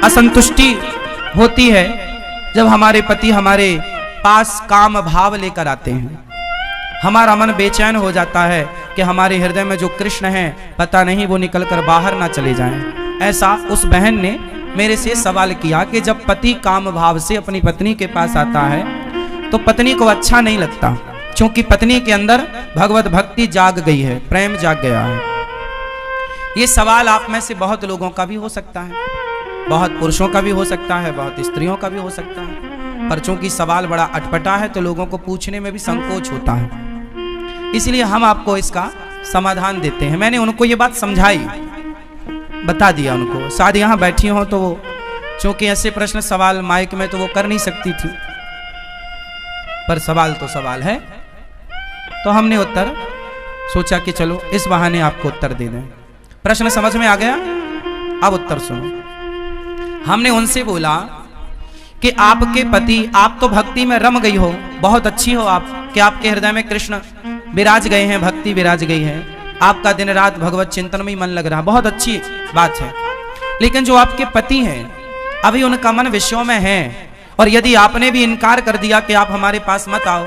असंतुष्टि होती है जब हमारे पति हमारे पास काम भाव लेकर आते हैं। हमारा मन बेचैन हो जाता है कि हमारे हृदय में जो कृष्ण हैं पता नहीं वो निकलकर बाहर ना चले जाएं। ऐसा उस बहन ने मेरे से सवाल किया कि जब पति काम भाव से अपनी पत्नी के पास आता है तो पत्नी को अच्छा नहीं लगता, क्योंकि पत्नी के अंदर भगवत भक्ति जाग गई है, प्रेम जाग गया है। ये सवाल आप में से बहुत लोगों का भी हो सकता है, बहुत पुरुषों का भी हो सकता है, बहुत स्त्रियों का भी हो सकता है, पर चूंकि सवाल बड़ा अटपटा है तो लोगों को पूछने में भी संकोच होता है, इसलिए हम आपको इसका समाधान देते हैं। मैंने उनको ये बात समझाई, बता दिया उनको, शायद यहाँ बैठी हो तो वो, चूंकि ऐसे प्रश्न सवाल माइक में तो वो कर नहीं सकती थी, पर सवाल तो सवाल है, तो हमने उत्तर सोचा कि चलो इस बहाने आपको उत्तर दे दें। प्रश्न समझ में आ गया? अब उत्तर सुनो। हमने उनसे बोला कि आपके पति, आप तो भक्ति में रम गई हो, बहुत अच्छी हो आप, कि आपके हृदय में कृष्ण विराज गए हैं, भक्ति विराज गई है, आपका दिन रात भगवत चिंतन में ही मन लग रहा, बहुत अच्छी बात है। लेकिन जो आपके पति हैं अभी उनका मन विषयों में है, और यदि आपने भी इनकार कर दिया कि आप हमारे पास मत आओ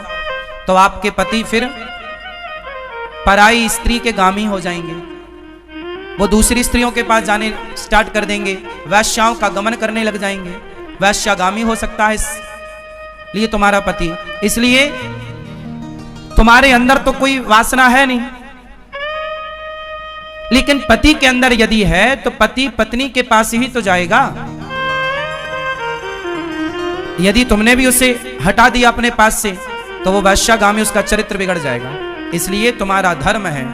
तो आपके पति फिर पराई स्त्री के गामी हो जाएंगे, वो दूसरी स्त्रियों के पास जाने स्टार्ट कर देंगे, वैश्याओं का गमन करने लग जाएंगे, वैश्यागामी हो सकता है इसलिए तुम्हारा पति। इसलिए तुम्हारे अंदर तो कोई वासना है नहीं, लेकिन पति के अंदर यदि है तो पति पत्नी के पास ही तो जाएगा। यदि तुमने भी उसे हटा दिया अपने पास से तो वो वैश्यागामी, उसका चरित्र बिगड़ जाएगा। इसलिए तुम्हारा धर्म है।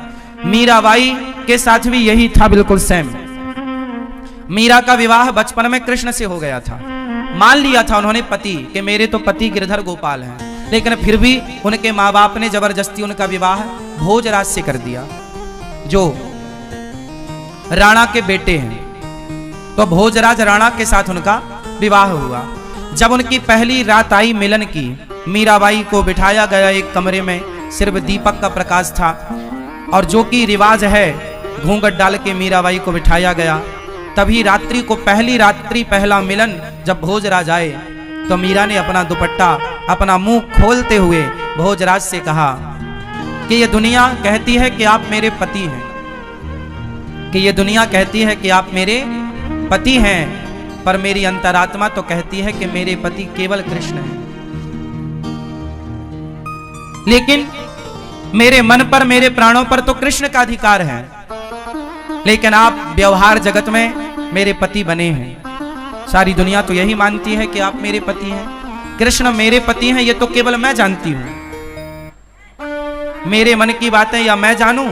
मीराबाई के साथ भी यही था, बिल्कुल सेम। मीरा का विवाह बचपन में कृष्ण से हो गया था, मान लिया था उन्होंने पति कि मेरे तो पति गिरधर गोपाल हैं, लेकिन फिर भी उनके माँ बाप ने जबरदस्ती उनका विवाह भोजराज से कर दिया, जो राणा के बेटे हैं। तो भोजराज राणा के साथ उनका विवाह हुआ। जब उनकी पहली रात आई मिलन की, मीराबाई को बिठाया गया एक कमरे में, सिर्फ दीपक का प्रकाश था, और जो कि रिवाज है घूंघट डाल के मीराबाई को बिठाया गया। तभी रात्रि को, पहली रात्रि पहला मिलन जब भोजराज आए तो मीरा ने अपना दुपट्टा, अपना मुंह खोलते हुए भोजराज से कहा कि ये दुनिया कहती है कि आप मेरे पति हैं, कि ये दुनिया कहती है कि आप मेरे पति हैं, पर मेरी अंतरात्मा तो कहती है कि मेरे पति केवल कृष्ण हैं। लेकिन मेरे मन पर, मेरे प्राणों पर तो कृष्ण का अधिकार है, लेकिन आप व्यवहार जगत में मेरे पति बने हैं। सारी दुनिया तो यही मानती है कि आप मेरे पति हैं, कृष्ण मेरे पति हैं, ये तो केवल मैं जानती हूं। मेरे मन की बातें या मैं जानूं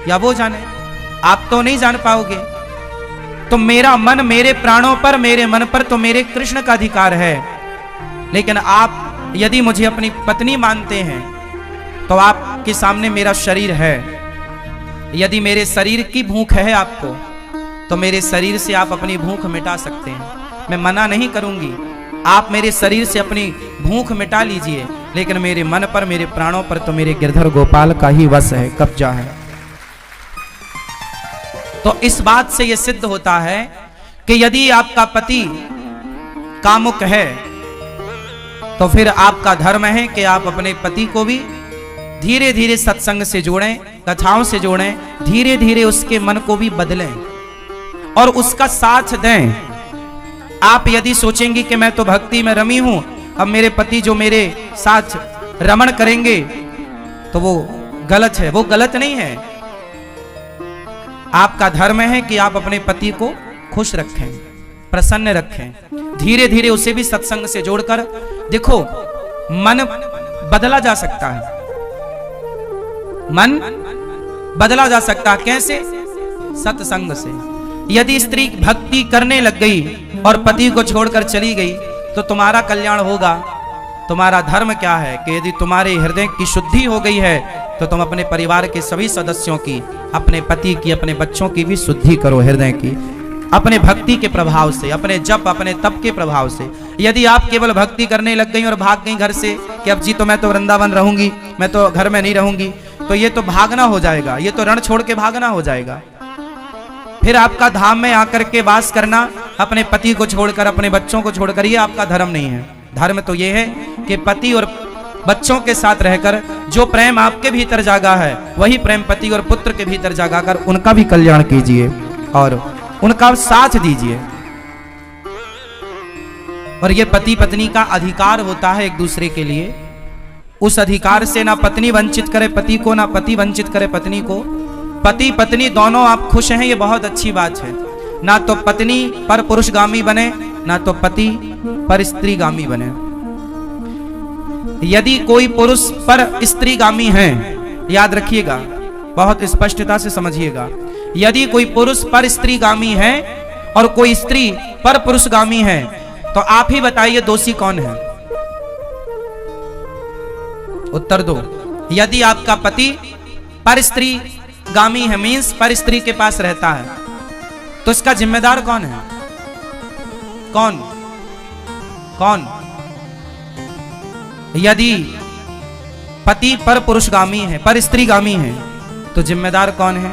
या वो जाने, आप तो नहीं जान पाओगे। तो मेरा मन, मेरे प्राणों पर, मेरे मन पर तो मेरे कृष्ण का अधिकार है। लेकिन आप यदि मुझे अपनी पत्नी मानते हैं तो आपके सामने मेरा शरीर है। यदि मेरे शरीर की भूख है आपको तो मेरे शरीर से आप अपनी भूख मिटा सकते हैं, मैं मना नहीं करूंगी। आप मेरे शरीर से अपनी भूख मिटा लीजिए, लेकिन मेरे मन पर, मेरे प्राणों पर तो मेरे गिरधर गोपाल का ही वश है, कब्जा है। तो इस बात से यह सिद्ध होता है कि यदि आपका पति कामुक है तो फिर आपका धर्म है कि आप अपने पति को भी धीरे धीरे सत्संग से जोड़ें, कथाओं से जोड़ें, धीरे धीरे उसके मन को भी बदलें और उसका साथ दें। आप यदि सोचेंगे कि मैं तो भक्ति में रमी हूं, अब मेरे पति जो मेरे साथ रमण करेंगे तो वो गलत है, वो गलत नहीं है। आपका धर्म है कि आप अपने पति को खुश रखें, प्रसन्न रखें, धीरे धीरे उसे भी सत्संग से जोड़कर। देखो, मन बदला जा सकता है, मन बदला जा सकता है। कैसे? सत्संग से। यदि स्त्री भक्ति करने लग गई और पति को छोड़कर चली गई तो तुम्हारा कल्याण होगा। तुम्हारा धर्म क्या है कि यदि तुम्हारे हृदय की शुद्धि हो गई है तो तुम अपने परिवार के सभी सदस्यों की, अपने पति की, अपने बच्चों की भी शुद्धि करो हृदय की, अपने भक्ति के प्रभाव से, अपने जप, अपने तप के प्रभाव से। यदि आप केवल भक्ति करने लग गई और भाग गई घर से कि अब जी तो मैं तो वृंदावन रहूंगी, मैं तो घर में नहीं रहूंगी, तो ये तो भागना हो जाएगा, ये तो रण छोड़ के भागना हो जाएगा। फिर आपका धाम में आकर के वास करना, अपने पति को छोड़कर, अपने बच्चों को छोड़कर, ये आपका धर्म नहीं है। धर्म तो ये है कि पति और बच्चों के साथ रहकर जो प्रेम आपके भीतर जागा है, वही प्रेम पति और पुत्र के भीतर जागा कर उनका भी कल्याण कीजिए और उनका साथ दीजिए। और ये पति पत्नी का अधिकार होता है एक दूसरे के लिए। उस अधिकार से ना पत्नी वंचित करे पति को, ना पति वंचित करे पत्नी को। पति पत्नी दोनों आप खुश हैं, ये बहुत अच्छी बात है। ना तो पत्नी पर पुरुषगामी बने, ना तो पति पर स्त्रीगामी बने। यदि कोई पुरुष पर स्त्रीगामी है, याद रखिएगा, बहुत स्पष्टता से समझिएगा, यदि कोई पुरुष पर स्त्रीगामी है और कोई स्त्री पर पुरुषगामी है, तो आप ही बताइए दोषी कौन है? उत्तर दो। यदि आपका पति पर स्त्रीगामी है, मीन्स पर स्त्री के पास रहता है, तो इसका जिम्मेदार कौन है? कौन कौन? यदि पति पर पुरुषगामी है, पर स्त्रीगामी है, तो जिम्मेदार कौन है?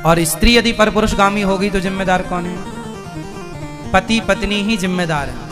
और स्त्री यदि पर पुरुषगामी होगी तो जिम्मेदार कौन है? पति पत्नी ही जिम्मेदार है।